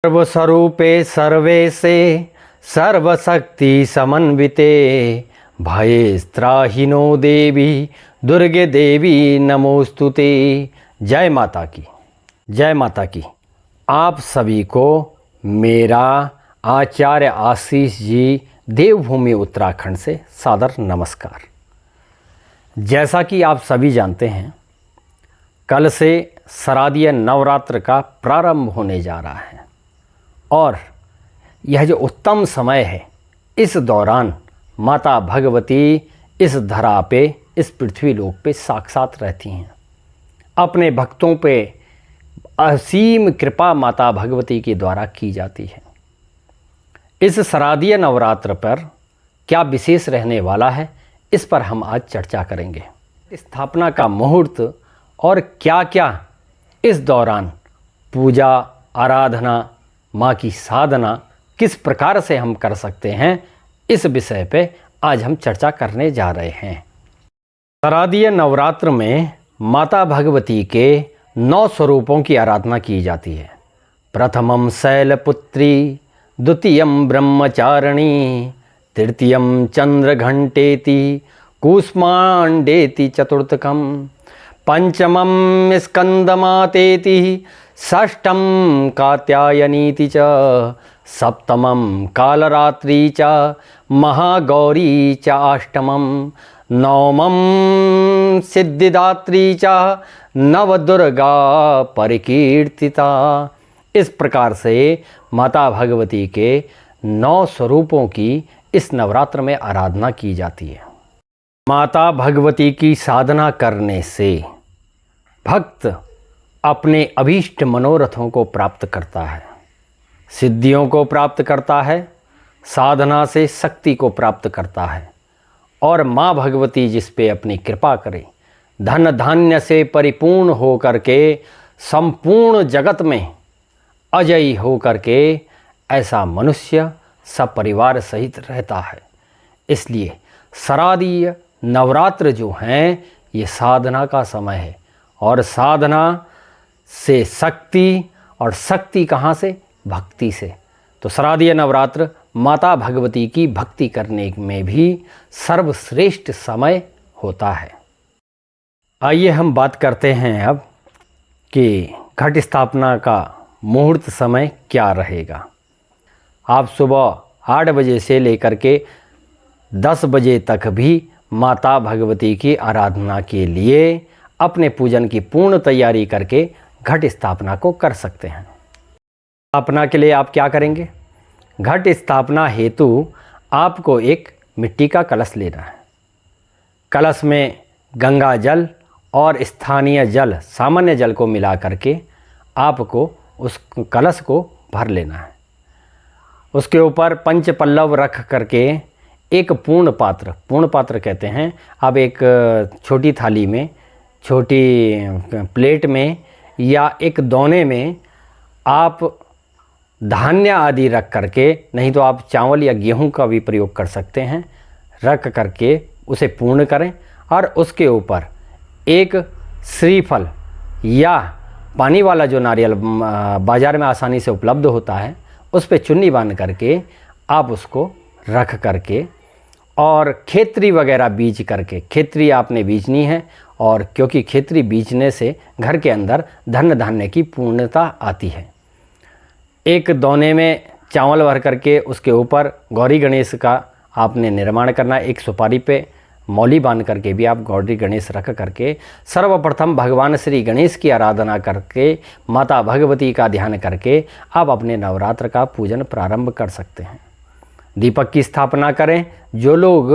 सर्वस्वरूपे सर्वेशे सर्वशक्ति समन्विते भयेस्त्राहिनो देवी दुर्गे देवी नमोस्तुते। जय माता की, जय माता की। आप सभी को मेरा आचार्य आशीष जी देवभूमि उत्तराखंड से सादर नमस्कार। जैसा कि आप सभी जानते हैं, कल से शारदीय नवरात्र का प्रारंभ होने जा रहा है और यह जो उत्तम समय है, इस दौरान माता भगवती इस धरा पे, इस पृथ्वी लोक पे साक्षात रहती हैं। अपने भक्तों पे असीम कृपा माता भगवती के द्वारा की जाती है। इस शारदीय नवरात्र पर क्या विशेष रहने वाला है, इस पर हम आज चर्चा करेंगे। स्थापना का मुहूर्त और क्या क्या इस दौरान पूजा, आराधना, माँ की साधना किस प्रकार से हम कर सकते हैं, इस विषय पे आज हम चर्चा करने जा रहे हैं। शारदीय नवरात्र में माता भगवती के 9 स्वरूपों की आराधना की जाती है। प्रथमम शैलपुत्री, द्वितीयम ब्रह्मचारिणी, तृतीयम चंद्रघंटेति कूष्मांडेति चतुर्थकम, पंचमम स्कंदमातेति, षष्ठम कात्यायनीति च, सप्तमम कालरात्रि च, महागौरी च अष्टमम, नवमम सिद्धिदात्री च, नवदुर्गा परिकीर्तिता। इस प्रकार से माता भगवती के 9 स्वरूपों की इस नवरात्र में आराधना की जाती है। माता भगवती की साधना करने से भक्त अपने अभीष्ट मनोरथों को प्राप्त करता है, सिद्धियों को प्राप्त करता है, साधना से शक्ति को प्राप्त करता है और माँ भगवती जिस पे अपनी कृपा करे, धन धान्य से परिपूर्ण हो करके संपूर्ण जगत में अजयी हो करके ऐसा मनुष्य सब परिवार सहित रहता है। इसलिए शारदीय नवरात्र जो हैं, ये साधना का समय है और साधना से शक्ति, और शक्ति कहाँ से? भक्ति से। तो शारदीय नवरात्र माता भगवती की भक्ति करने में भी सर्वश्रेष्ठ समय होता है। आइए हम बात करते हैं अब कि घट स्थापना का मुहूर्त समय क्या रहेगा। आप सुबह 8 बजे से लेकर के 10 बजे तक भी माता भगवती की आराधना के लिए अपने पूजन की पूर्ण तैयारी करके घट स्थापना को कर सकते हैं। स्थापना के लिए आप क्या करेंगे? घट स्थापना हेतु आपको एक मिट्टी का कलश लेना है। कलश में गंगा जल और स्थानीय जल, सामान्य जल को मिला करके आपको उस कलश को भर लेना है। उसके ऊपर पंच पल्लव रख करके एक पूर्ण पात्र कहते हैं, अब एक छोटी थाली में, छोटी प्लेट में या एक दोने में आप धान्य आदि रख करके, नहीं तो आप चावल या गेहूं का भी प्रयोग कर सकते हैं, रख करके उसे पूर्ण करें और उसके ऊपर एक श्रीफल या पानी वाला जो नारियल बाज़ार में आसानी से उपलब्ध होता है, उस पर चुन्नी बांध करके आप उसको रख करके और खेतरी वगैरह बीज करके, खेतरी आपने बीजनी है, और क्योंकि खेतरी बीजने से घर के अंदर धन धान्य की पूर्णता आती है। एक दोने में चावल भर करके उसके ऊपर गौरी गणेश का आपने निर्माण करना। एक सुपारी पे मौली बांध करके भी आप गौरी गणेश रख करके सर्वप्रथम भगवान श्री गणेश की आराधना करके, माता भगवती का ध्यान करके आप अपने नवरात्र का पूजन प्रारंभ कर सकते हैं। दीपक की स्थापना करें। जो लोग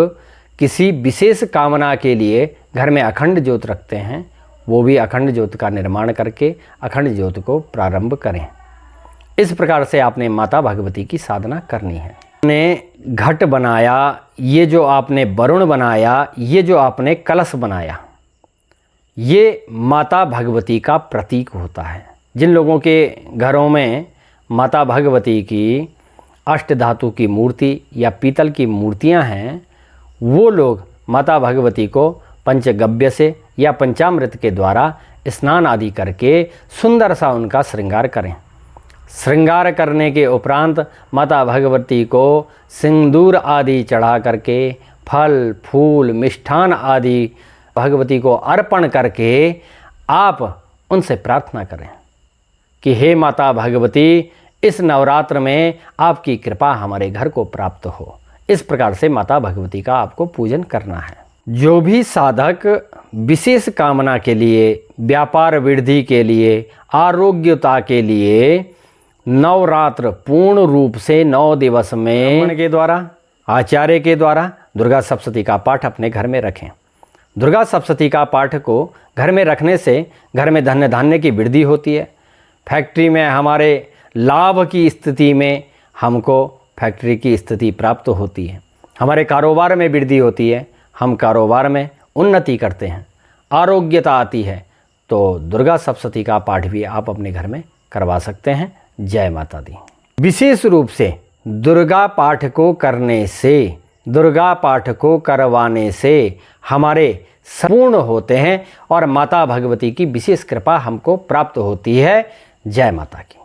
किसी विशेष कामना के लिए घर में अखंड ज्योत रखते हैं, वो भी अखंड ज्योत का निर्माण करके अखंड ज्योत को प्रारंभ करें। इस प्रकार से आपने माता भगवती की साधना करनी है। आपने घट बनाया, ये जो आपने वरुण बनाया, ये जो आपने कलश बनाया, ये माता भगवती का प्रतीक होता है। जिन लोगों के घरों में माता भगवती की अष्ट धातु की मूर्ति या पीतल की मूर्तियां हैं, वो लोग माता भगवती को पंचगव्य से या पंचामृत के द्वारा स्नान आदि करके सुंदर सा उनका श्रृंगार करें श्रृंगार करने के उपरांत माता भगवती को सिंदूर आदि चढ़ा करके फल फूल मिष्ठान आदि भगवती को अर्पण करके आप उनसे प्रार्थना करें कि हे माता भगवती, इस नवरात्र में आपकी कृपा हमारे घर को प्राप्त हो। इस प्रकार से माता भगवती का आपको पूजन करना है। जो भी साधक विशेष कामना के लिए, व्यापार वृद्धि के लिए, आरोग्यता के लिए नवरात्र पूर्ण रूप से 9 दिवस में के द्वारा, आचार्य के द्वारा दुर्गा सप्तशती का पाठ अपने घर में रखें। दुर्गा सप्तशती का पाठ को घर में रखने से घर में धन्य धान्य की वृद्धि होती है। फैक्ट्री में हमारे लाभ की स्थिति में हमको फैक्ट्री की स्थिति प्राप्त होती है। हमारे कारोबार में वृद्धि होती है, हम कारोबार में उन्नति करते हैं, आरोग्यता आती है। तो दुर्गा सप्तशती का पाठ भी आप अपने घर में करवा सकते हैं। जय माता दी। विशेष रूप से दुर्गा पाठ को करने से, दुर्गा पाठ को करवाने से हमारे संपूर्ण होते हैं और माता भगवती की विशेष कृपा हमको प्राप्त होती है। जय माता की।